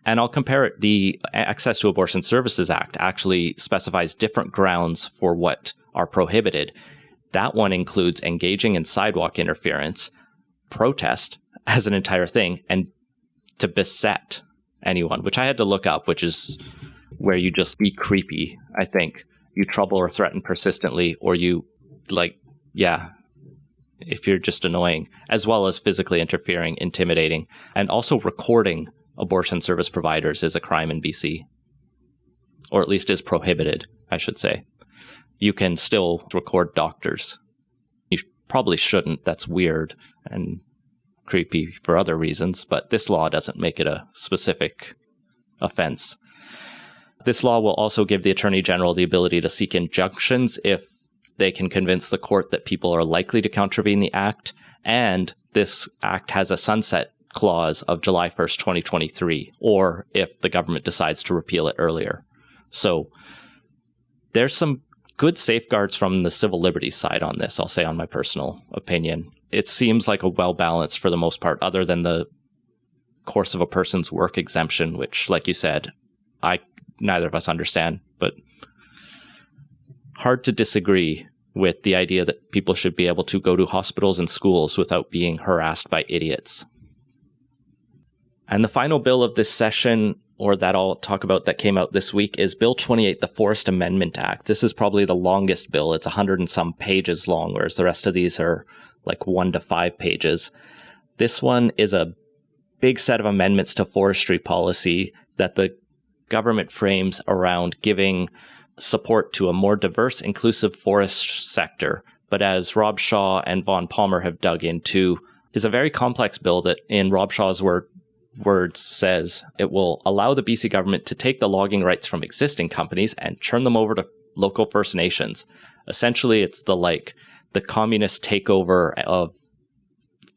And I'll compare it. The Access to Abortion Services Act actually specifies different grounds for what are prohibited. That one includes engaging in sidewalk interference, protest as an entire thing, and to beset anyone, which I had to look up, which is where you just be creepy, I think. You trouble or threaten persistently, or you, if you're just annoying, as well as physically interfering, intimidating, and also recording abortion service providers is a crime in BC, or at least is prohibited, I should say. You can still record doctors. You probably shouldn't. That's weird and creepy for other reasons, but this law doesn't make it a specific offense. This law will also give the Attorney General the ability to seek injunctions if they can convince the court that people are likely to contravene the act, and this act has a sunset clause of July 1st, 2023, or if the government decides to repeal it earlier. So there's some good safeguards from the civil liberties side on this, I'll say, on my personal opinion. It seems like a well-balanced for the most part, other than the course of a person's work exemption, which, like you said, neither of us understand, but hard to disagree with the idea that people should be able to go to hospitals and schools without being harassed by idiots. And the final bill of this session, or that I'll talk about, that came out this week, is Bill 28, the Forest Amendment Act. This is probably the longest bill. It's 100 and some pages long, whereas the rest of these are like 1 to 5 pages. This one is a big set of amendments to forestry policy that the government frames around giving support to a more diverse, inclusive forest sector. But as Rob Shaw and Vaughn Palmer have dug into, is a very complex bill that, in Rob Shaw's words, says it will allow the BC government to take the logging rights from existing companies and turn them over to local First Nations. Essentially, it's the communist takeover of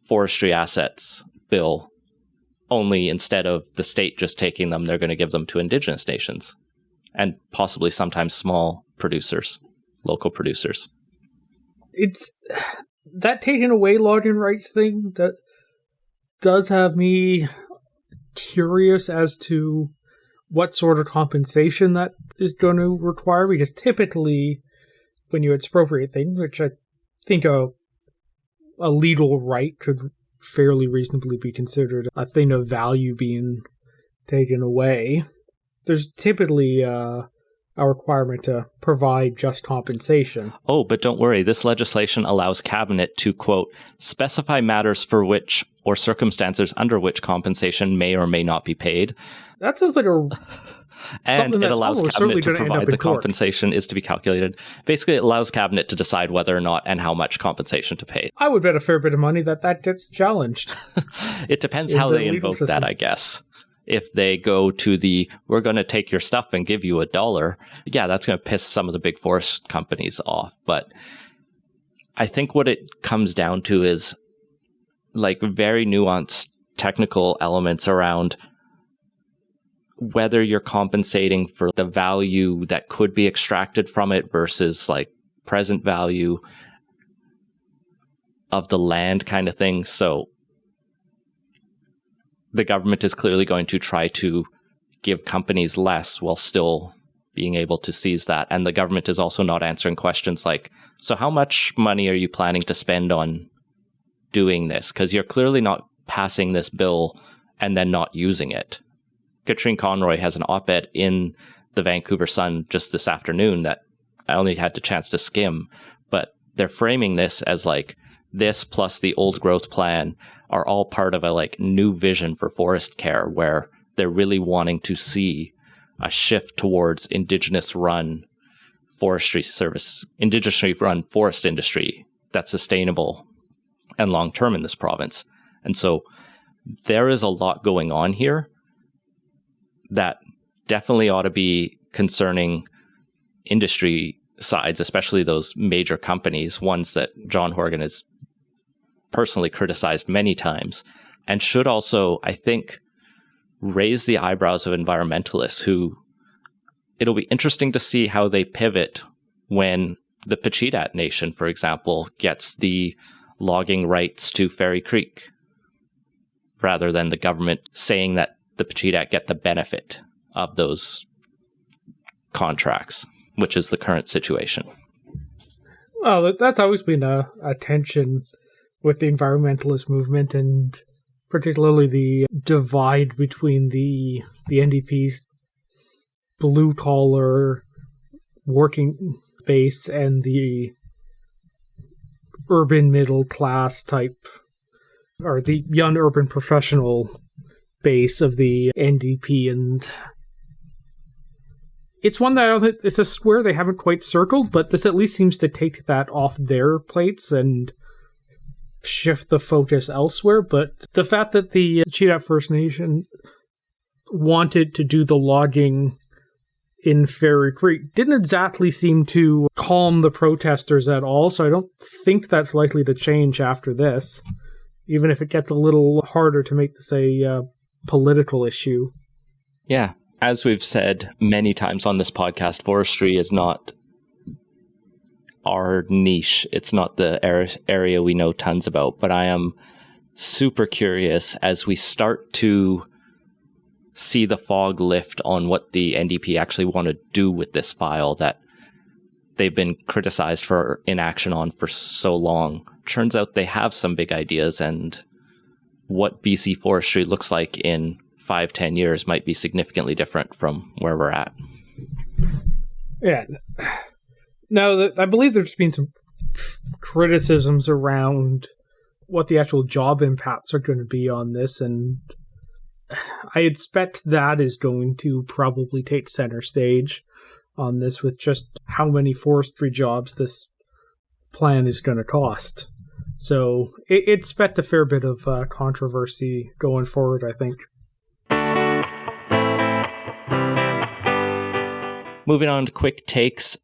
forestry assets bill, only instead of the state just taking them, they're going to give them to Indigenous nations and possibly sometimes small producers, local producers. It's that taking away logging rights thing that does have me curious as to what sort of compensation that is going to require, because typically when you expropriate things, which I think a legal right could fairly reasonably be considered a thing of value being taken away, there's typically a requirement to provide just compensation. Oh, but don't worry. This legislation allows Cabinet to, quote, specify matters for which or circumstances under which compensation may or may not be paid. That sounds like and it allows Cabinet to provide the compensation is to be calculated. Basically, it allows Cabinet to decide whether or not and how much compensation to pay. I would bet a fair bit of money that gets challenged. It depends how they invoke that, I guess. If they go to we're going to take your stuff and give you $1, yeah, that's going to piss some of the big forest companies off. But I think what it comes down to is like very nuanced technical elements around whether you're compensating for the value that could be extracted from it versus like present value of the land kind of thing. So the government is clearly going to try to give companies less while still being able to seize that. And the government is also not answering questions like, so how much money are you planning to spend on doing this? Because you're clearly not passing this bill and then not using it. Katrine Conroy has an op-ed in the Vancouver Sun just this afternoon that I only had the chance to skim, but they're framing this as like this plus the old growth plan are all part of a like new vision for forest care, where they're really wanting to see a shift towards indigenous run forest industry that's sustainable and long-term in this province. And so there is a lot going on here that definitely ought to be concerning industry sides, especially those major companies, ones that John Horgan has personally criticized many times, and should also, I think, raise the eyebrows of environmentalists who it'll be interesting to see how they pivot when the Pacheedaht Nation, for example, gets the logging rights to Fairy Creek, rather than the government saying that the Pacheedaht get the benefit of those contracts, which is the current situation. Well, that's always been a tension with the environmentalist movement, and particularly the divide between the NDP's blue-collar working base and the urban middle-class type, or the young urban professional base of the NDP. And it's one that I don't think, it's a square they haven't quite circled, but this at least seems to take that off their plates and shift the focus elsewhere. But the fact that the Pacheedaht First Nation wanted to do the logging in Fairy Creek didn't exactly seem to calm the protesters at all, so I don't think that's likely to change after this, even if it gets a little harder to make this a political issue. Yeah, as we've said many times on this podcast, forestry is not our niche. It's not the area we know tons about, but I am super curious as we start to see the fog lift on what the NDP actually want to do with this file that they've been criticized for inaction on for so long. Turns out they have some big ideas, and what BC forestry looks like in 5-10 years might be significantly different from where we're at. Yeah. Now, I believe there's been some criticisms around what the actual job impacts are going to be on this, and I expect that is going to probably take center stage on this, with just how many forestry jobs this plan is going to cost. So expect a fair bit of controversy going forward, I think. Moving on to quick takes.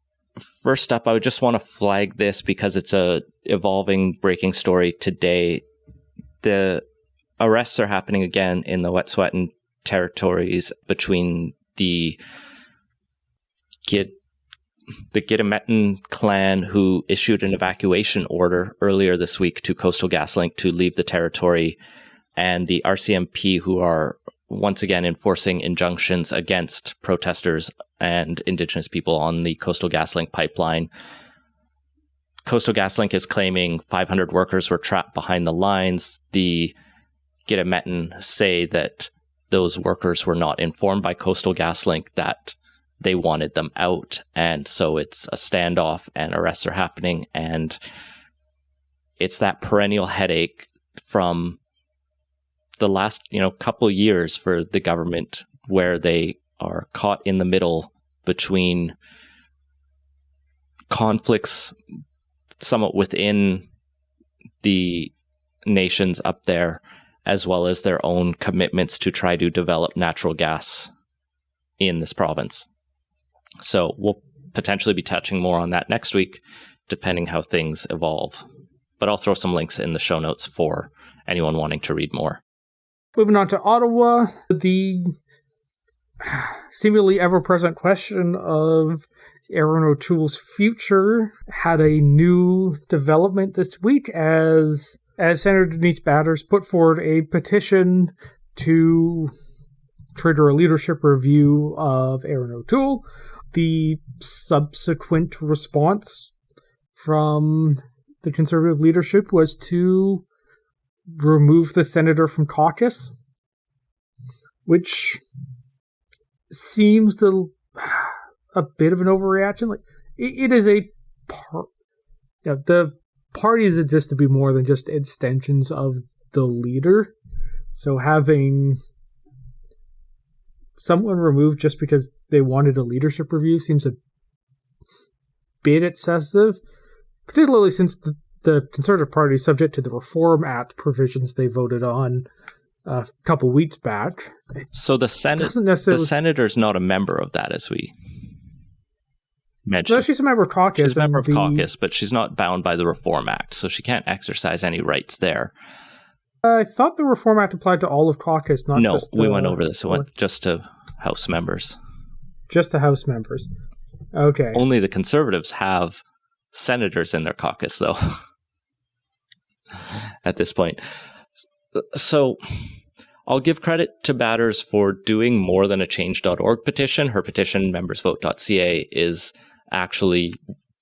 First up, I would just want to flag this because it's a evolving breaking story today. The arrests are happening again in the Wet'suwet'en territories between the Gitametan clan, who issued an evacuation order earlier this week to Coastal GasLink to leave the territory, and the RCMP, who are once again enforcing injunctions against protesters and Indigenous people on the Coastal GasLink pipeline. Coastal GasLink is claiming 500 workers were trapped behind the lines. The Gitametan say that those workers were not informed by Coastal GasLink that they wanted them out, and so it's a standoff and arrests are happening, and it's that perennial headache from the last couple years for the government, where they are caught in the middle between conflicts somewhat within the nations up there, as well as their own commitments to try to develop natural gas in this province. So we'll potentially be touching more on that next week, depending how things evolve. But I'll throw some links in the show notes for anyone wanting to read more. Moving on to Ottawa, the seemingly ever-present question of Aaron O'Toole's future had a new development this week as Senator Denise Batters put forward a petition to trigger a leadership review of Aaron O'Toole. The subsequent response from the Conservative leadership was to remove the senator from caucus, which seems to a bit of an overreaction. Like it is a part. Yeah, the parties exist to be more than just extensions of the leader. So having someone removed just because they wanted a leadership review seems a bit excessive, particularly since the Conservative Party is subject to the Reform Act provisions they voted on a couple weeks back. So the senator's not a member of that, as we mentioned. No, she's a member of caucus. She's a member of caucus, but she's not bound by the Reform Act, so she can't exercise any rights there. I thought the Reform Act applied to all of caucus, not just... No, we went over this. It went just to House members. Just to House members. Okay. Only the Conservatives have senators in their caucus, though, at this point. So I'll give credit to Batters for doing more than a change.org petition. Her petition, membersvote.ca, is actually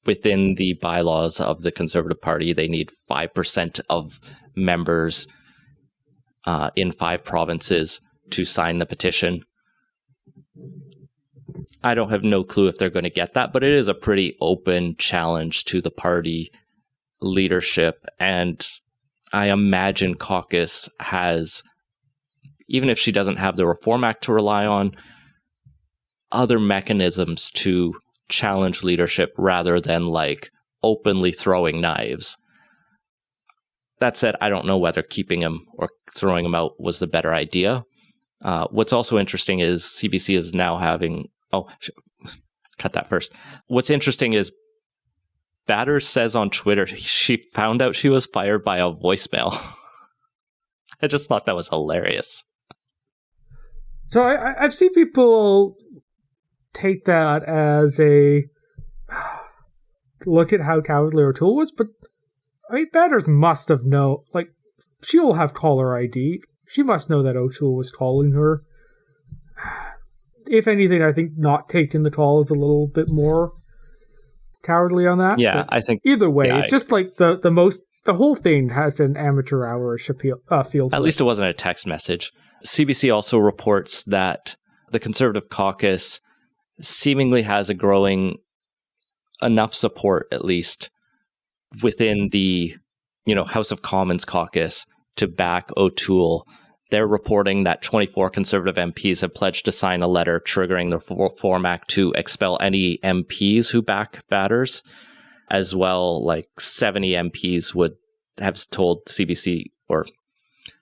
within the bylaws of the Conservative Party. They need 5% of members in 5 provinces to sign the petition. I don't have no clue if they're going to get that, but it is a pretty open challenge to the party leadership. And I imagine caucus has, even if she doesn't have the Reform Act to rely on, other mechanisms to challenge leadership rather than like openly throwing knives. That said, I don't know whether keeping him or throwing him out was the better idea. What's also interesting is CBC is now having... cut that first. What's interesting is Batters says on Twitter she found out she was fired by a voicemail. I just thought that was hilarious. So I've seen people take that as a look at how cowardly O'Toole was, but I mean, Batters must have known, like, she'll have caller ID. She must know that O'Toole was calling her. If anything, I think not taking the call is a little bit more cowardly on that. Yeah, I think either way, it's just like the whole thing has an amateur hour-ish feel to At least it wasn't a text message. CBC also reports that the Conservative caucus seemingly has a growing enough support, at least within the House of Commons caucus, to back O'Toole. They're reporting that 24 Conservative MPs have pledged to sign a letter triggering the Reform Act to expel any MPs who back Batters. As well, like 70 MPs would have told CBC, or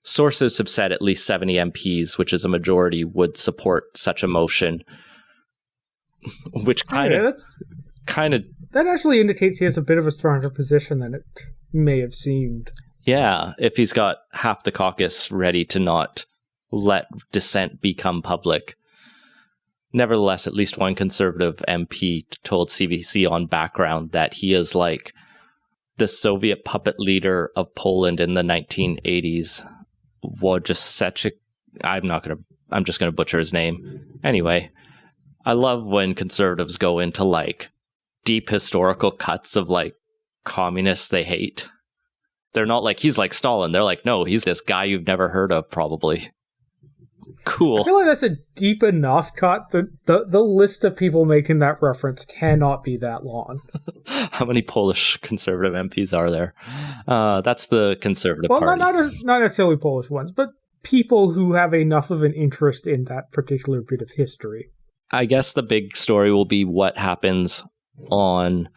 sources have said at least 70 MPs, which is a majority, would support such a motion. Which kind of... That actually indicates he has a bit of a stronger position than it may have seemed. Yeah, if he's got half the caucus ready to not let dissent become public. Nevertheless, at least one Conservative MP told CBC on Background that he is like the Soviet puppet leader of Poland in the 1980s. I'm just going to butcher his name. Anyway, I love when Conservatives go into like deep historical cuts of like communists they hate. They're not like, he's like Stalin. They're like, no, he's this guy you've never heard of, probably. Cool. I feel like that's a deep enough cut. The list of people making that reference cannot be that long. How many Polish Conservative MPs are there? That's the Conservative Party. Well, not necessarily Polish ones, but people who have enough of an interest in that particular bit of history. I guess the big story will be what happens on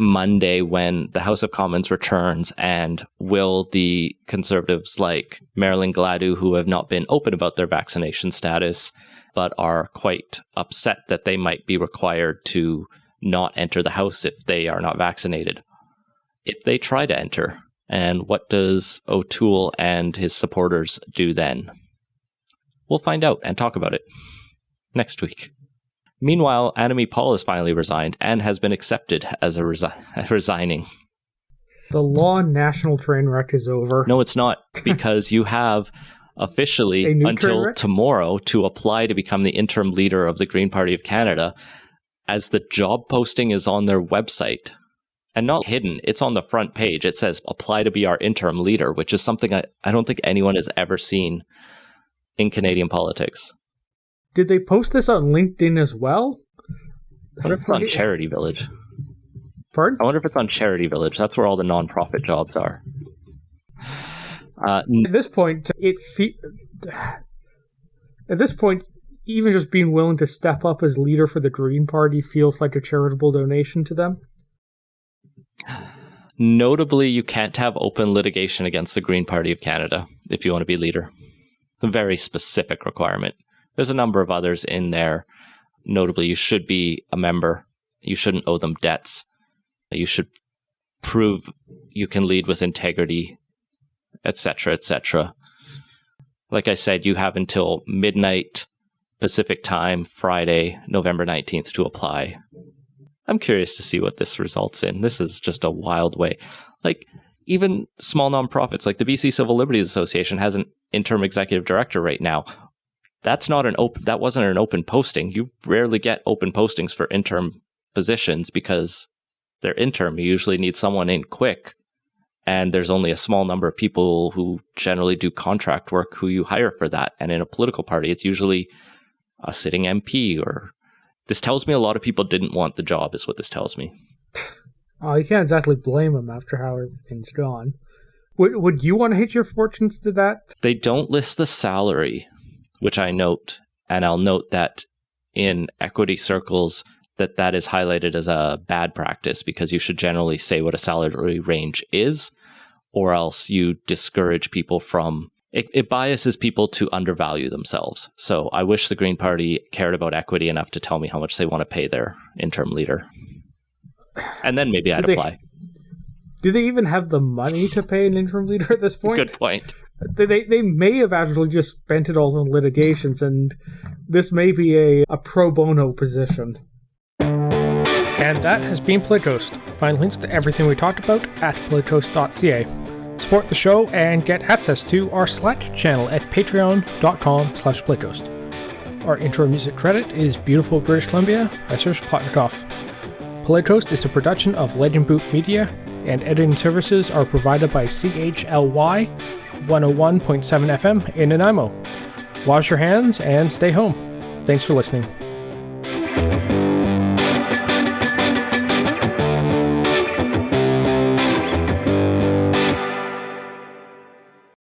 Monday when the House of Commons returns, and will the Conservatives like Marilyn Gladu, who have not been open about their vaccination status, but are quite upset that they might be required to not enter the House if they are not vaccinated, if they try to enter? And what does O'Toole and his supporters do then? We'll find out and talk about it next week. Meanwhile, Annamie Paul has finally resigned and has been accepted as resigning. The long national train wreck is over. No, it's not, because you have officially until tomorrow to apply to become the interim leader of the Green Party of Canada, as the job posting is on their website. And not hidden, it's on the front page. It says, apply to be our interim leader, which is something I don't think anyone has ever seen in Canadian politics. did they post this on LinkedIn as well? I wonder if it's on Charity Village. Pardon? I wonder if it's on Charity Village. That's where all the non-profit jobs are. At this point, even just being willing to step up as leader for the Green Party feels like a charitable donation to them. Notably, you can't have open litigation against the Green Party of Canada if you want to be leader. A very specific requirement. There's a number of others in there. Notably, you should be a member. You shouldn't owe them debts. You should prove you can lead with integrity, etc., etc. Like I said, you have until midnight Pacific time, Friday, November 19th to apply. I'm curious to see what this results in. This is just a wild way. Like, even small nonprofits like the BC Civil Liberties Association has an interim executive director right now. That wasn't an open posting. You rarely get open postings for interim positions because they're interim. You usually need someone in quick. And there's only a small number of people who generally do contract work who you hire for that. And in a political party, it's usually a sitting MP or... This tells me a lot of people didn't want the job, is what this tells me. Oh, you can't exactly blame them after how everything's gone. Would you want to hitch your fortunes to that? They don't list the salary, which I note. And I'll note that in equity circles, that is highlighted as a bad practice because you should generally say what a salary range is, or else you discourage people from... It biases people to undervalue themselves. So I wish the Green Party cared about equity enough to tell me how much they want to pay their interim leader. And then maybe I'd apply. Do they even have the money to pay an interim leader at this point? Good point. They may have actually just spent it all on litigations, and this may be a pro bono position. And that has been Playtoast. Find links to everything we talked about at playtoast.ca. Support the show and get access to our Slack channel at patreon.com/playtoast. Our intro music credit is Beautiful British Columbia by Serge Plotnikoff. Playtoast is a production of Legend Boot Media, and editing services are provided by CHLY 101.7 FM in Nanaimo. Wash your hands and stay home. Thanks for listening.